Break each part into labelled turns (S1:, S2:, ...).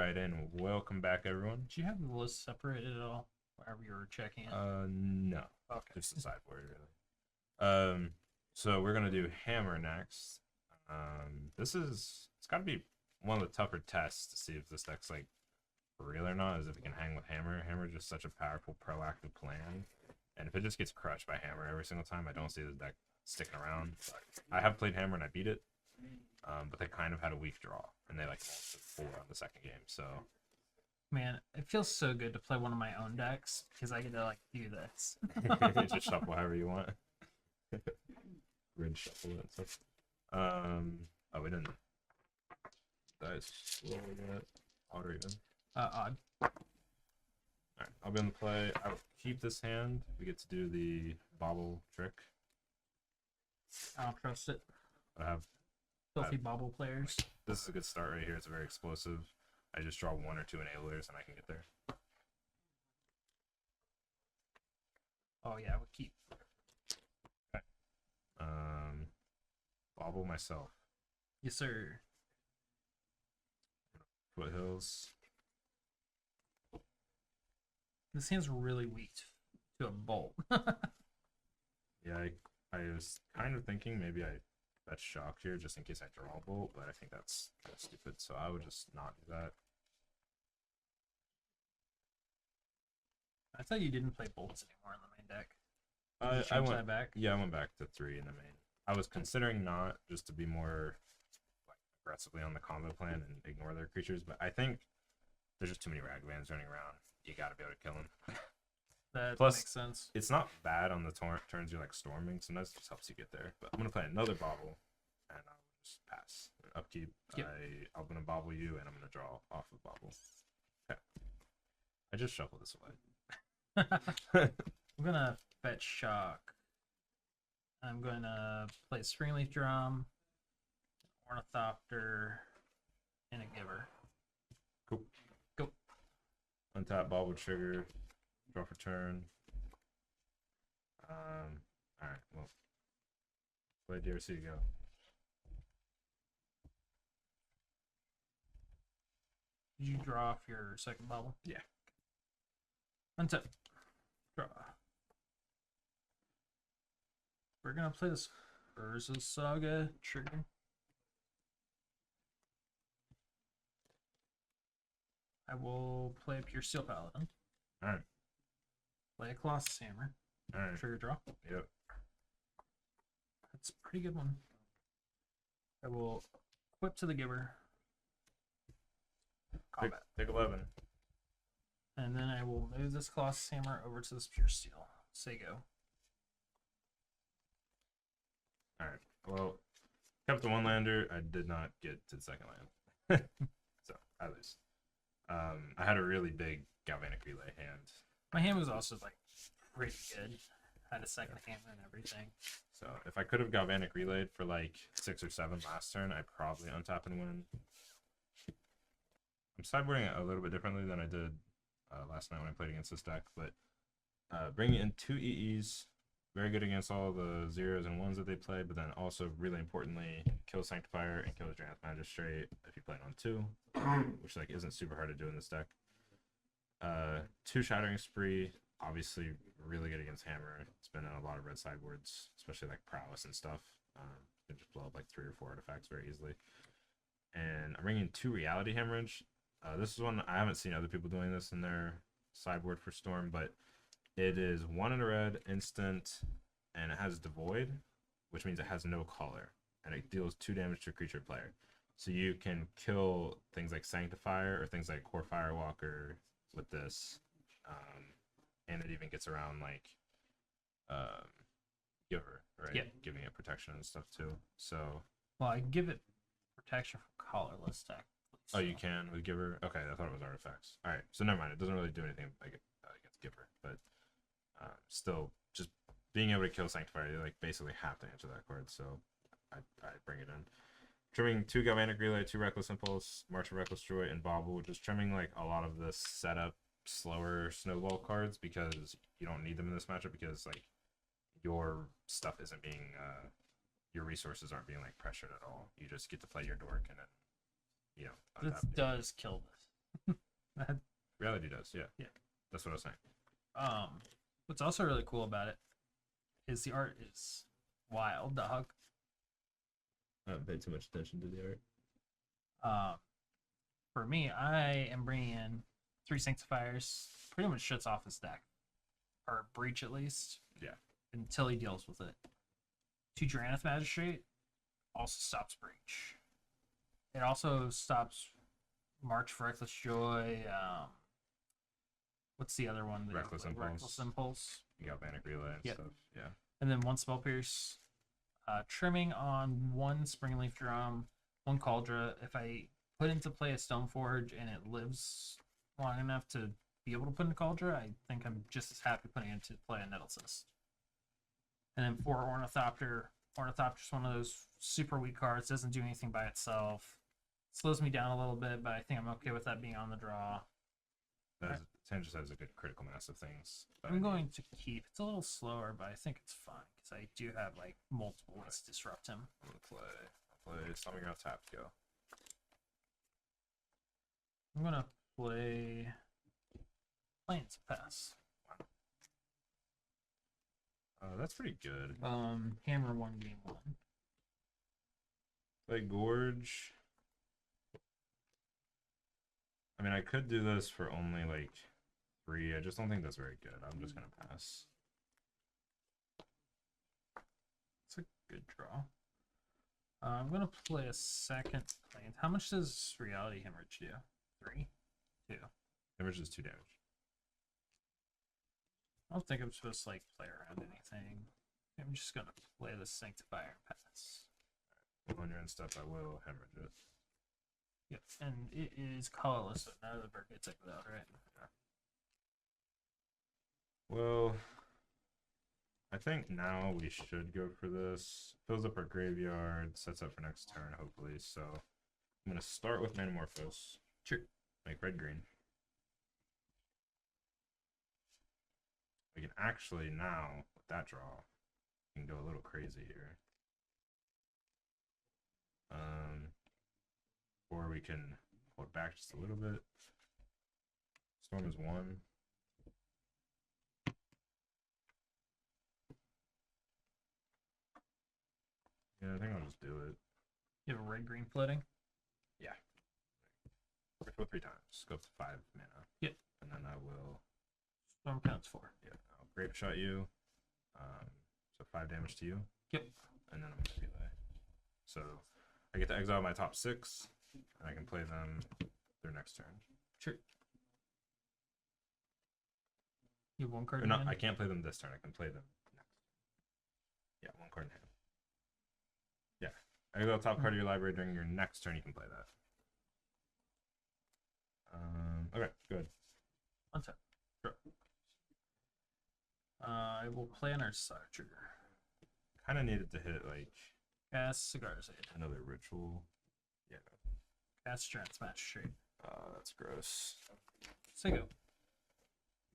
S1: Alright, and welcome back, everyone.
S2: Did you have the list separated at all? Wherever you were checking it?
S1: No.
S2: Okay.
S1: Just the sideboard, really. So we're gonna do Hammer next. It's gotta be one of the tougher tests to see if this deck's like for real or not, is if it can hang with Hammer. Hammer is just such a powerful proactive plan. And if it just gets crushed by Hammer every single time, I don't see this deck sticking around. I have played Hammer and I beat it. But they kind of had a weak draw, and they like lost 4 on the second game. So,
S2: Man, it feels so good to play one of my own decks because I get to like do this.
S1: just shuffle however you want. Red shuffle and stuff. Oh, we didn't. Dice roll yet. Odd or even?
S2: Odd.
S1: Alright, I'll be on the play. I will keep this hand. We get to do the bobble trick.
S2: I don't trust it.
S1: I have.
S2: Filthy bobble players.
S1: This is a good start right here. It's very explosive. I just draw 1 or 2 enablers and I can get there.
S2: Oh yeah, I would keep.
S1: Okay. Bobble myself.
S2: Yes, sir.
S1: Foothills.
S2: This hand's really weak to a bolt.
S1: Yeah, I was kind of thinking maybe I bet shock here just in case I draw a bolt, but I think that's stupid, so I would just not do that.
S2: I thought you didn't play bolts anymore in the main deck.
S1: I went
S2: that back.
S1: Yeah, I went back to 3 in the main. I was considering not, just to be more like aggressively on the combo plan and ignore their creatures, but I think there's just too many Ragavans running around. You gotta be able to kill them.
S2: That
S1: Plus,
S2: makes sense.
S1: It's not bad on the turns you're like storming, so that just helps you get there. But I'm gonna play another bobble, and I'll just pass. Upkeep.
S2: Yep.
S1: I'm gonna bobble you, and I'm gonna draw off of bobble. Okay. I just shuffle this away.
S2: I'm gonna fetch shock. I'm gonna play Springleaf Drum, Ornithopter, and a Giver.
S1: Cool.
S2: Go.
S1: Untap bobble trigger. Draw for turn. Alright, well. Play DRC, go.
S2: Did you draw off your second bubble?
S1: Yeah.
S2: Untap. Draw. We're gonna play this Urza Saga trigger. I will play up your Steel Paladin.
S1: Alright.
S2: Play a Colossus Hammer.
S1: Alright.
S2: Trigger draw.
S1: Yep.
S2: That's a pretty good one. I will equip to the Giver. Combat.
S1: Take 11.
S2: And then I will move this Colossus Hammer over to this Pure Steel. Say go.
S1: Alright. Well, kept the 1-lander. I did not get to the second land. So, I lose. I had a really big Galvanic Relay hand.
S2: My hand was also like pretty good. Had a second hammer and everything.
S1: So if I could have Galvanic Relayed for like 6 or 7 last turn, I probably untap and win. I'm sideboarding it a little bit differently than I did last night when I played against this deck, but bringing in 2 EEs, very good against all the 0s and 1s that they play, but then also really importantly, kill Sanctifier and kill Drannith Magistrate if you play it on 2, which like isn't super hard to do in this deck. 2 Shattering Spree, obviously really good against Hammer. It's been in a lot of red sideboards, especially like Prowess and stuff. You can just blow up like 3 or 4 artifacts very easily. And I'm bringing 2 Reality Hemorrhage. This is one I haven't seen other people doing this in their sideboard for Storm, but it is 1 in a red, instant, and it has Devoid, which means it has no color, and it deals 2 damage to a creature player. So you can kill things like Sanctifier or things like Core Firewalker with this, and it even gets around like Giver, right?
S2: Yeah.
S1: Giving it protection and stuff too. So,
S2: Well, I give it protection from colorless tech.
S1: oh, you can with Giver. Okay, I thought it was artifacts. All right, so never mind. It doesn't really do anything against Giver, but still, just being able to kill Sanctifier, you like basically have to answer that card. So I bring it in. Trimming 2 Galvanic Relay, 2 Reckless Impulse, March of Reckless Joy, and Bobble. Just trimming like a lot of the setup slower snowball cards because you don't need them in this matchup because like your stuff isn't being your resources aren't being like pressured at all. You just get to play your dork and then
S2: This does kill this.
S1: Reality does, yeah.
S2: Yeah.
S1: That's what I was saying.
S2: What's also really cool about it is the art is wild, dog.
S1: I haven't paid too much attention to the art.
S2: For me, I am bringing in 3 Sanctifiers. Pretty much shuts off his deck, or Breach at least.
S1: Yeah.
S2: Until he deals with it. 2 Drannith Magistrate also stops Breach. It also stops March for Reckless Joy. What's the other one?
S1: Reckless Impulse.
S2: Reckless Impulse.
S1: Galvanic Relay and
S2: Yep.
S1: stuff. Yeah.
S2: And then 1 Spell Pierce. Trimming on 1 Springleaf Drum, 1 Cauldra. If I put into play a Stoneforge and it lives long enough to be able to put in a Cauldra, I think I'm just as happy putting into play a Nettle Cyst. And then 4 Ornithopter. Ornithopter's one of those super weak cards. Doesn't do anything by itself. Slows me down a little bit, but I think I'm okay with that being on the draw.
S1: Ten just has a good critical mass of things.
S2: I'm going to keep. It's a little slower, but I think it's fine because I do have like multiple ways to disrupt him.
S1: I'm gonna play something off tap to go.
S2: I'm gonna play Plains Pass.
S1: That's pretty good.
S2: Hammer 1 game 1.
S1: Play Gorge. I mean, I could do this for only like 3. I just don't think that's very good. I'm just gonna pass.
S2: It's a good draw. I'm gonna play a second Plains. How much does Reality Hemorrhage do? 3? 2.
S1: Hemorrhage is 2 damage.
S2: I don't think I'm supposed to like play around anything. I'm just gonna play the Sanctifier and pass.
S1: On your end step, I will hemorrhage it.
S2: Yep, and it is colorless, so none of the bird gets exiled, right?
S1: Yeah. Well, I think now we should go for this. Fills up our graveyard, sets up for next turn, hopefully. So I'm gonna start with Manamorphose.
S2: Sure.
S1: Make red green. We can actually now, with that draw, we can go a little crazy here. Or we can hold back just a little bit. Storm is 1. Yeah, I think I'll just do it.
S2: You have a red green floating?
S1: Yeah. Ritual 3 times. Go up to 5 mana.
S2: Yep.
S1: And then I will.
S2: Storm counts 4.
S1: Yeah. I'll grape shot you. So 5 damage to you.
S2: Yep.
S1: And then I'm gonna relay. So I get to exile my top 6, and I can play them their next turn.
S2: Sure. You have 1 card
S1: Or
S2: in
S1: no,
S2: hand?
S1: I can't play them this turn. I can play them next. Yeah, 1 card in hand. Yeah. Exile top card of your library during your next turn. You can play that. Okay, good.
S2: Untap. Sure. I will play an Earthsire trigger.
S1: Kind of needed to hit like
S2: Cast Cigar's Aid.
S1: another ritual. Yeah.
S2: Cast Strength Match Straight.
S1: That's gross.
S2: So go.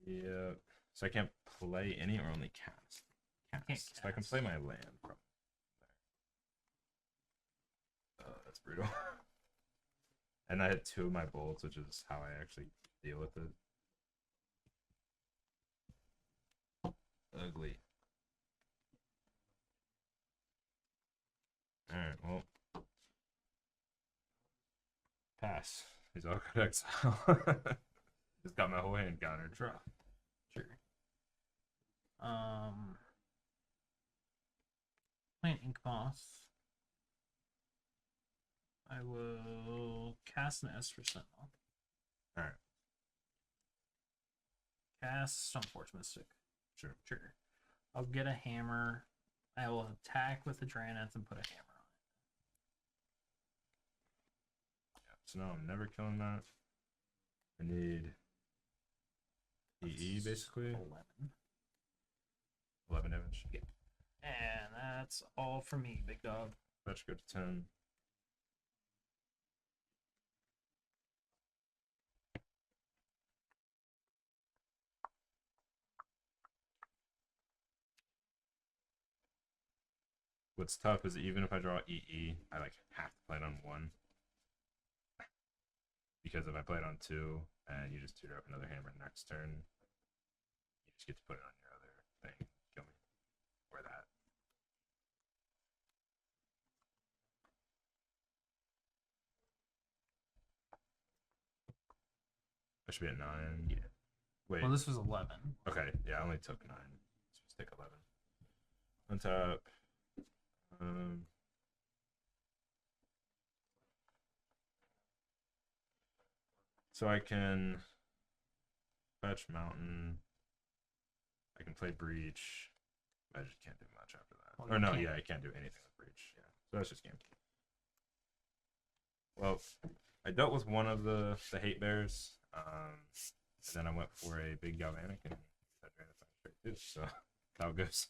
S1: Yeah. So I can't play any or only cast.
S2: Cast.
S1: So I can play my land from there. That's brutal. And I hit 2 of my bolts, which is how I actually deal with it. Ugly. Alright, well. Pass. He's all good exile. Just got my whole hand countered.
S2: Draw. Sure. Play an Ink Moth. I will cast an S for Sentinel.
S1: Alright.
S2: Cast Stoneforge Mystic.
S1: Sure.
S2: Trigger. I'll get a hammer. I will attack with the Drannith and put a hammer on it.
S1: Yeah, so now I'm never killing that. I need EE basically.
S2: 11.
S1: 11 damage.
S2: Yeah. And that's all for me, big dog.
S1: That should go to 10. What's tough is even if I draw EE, I like have to play it on 1. because if I play it on 2 and you just tutor up another hammer next turn, you just get to put it on your other thing. Kill me. Or that. I should be at 9.
S2: Yeah.
S1: Wait.
S2: Well, this was 11.
S1: Okay. Yeah, I only took 9. So just take 11. Untap. So I can fetch mountain. I can play breach. I just can't do much after that.
S2: Well,
S1: Or
S2: you
S1: no,
S2: can't.
S1: yeah, I can't do anything with breach. Yeah, so that's just game. Well, I dealt with one of the hate bears, and then I went for a big galvanic and that ran it straight too. So that's how it goes.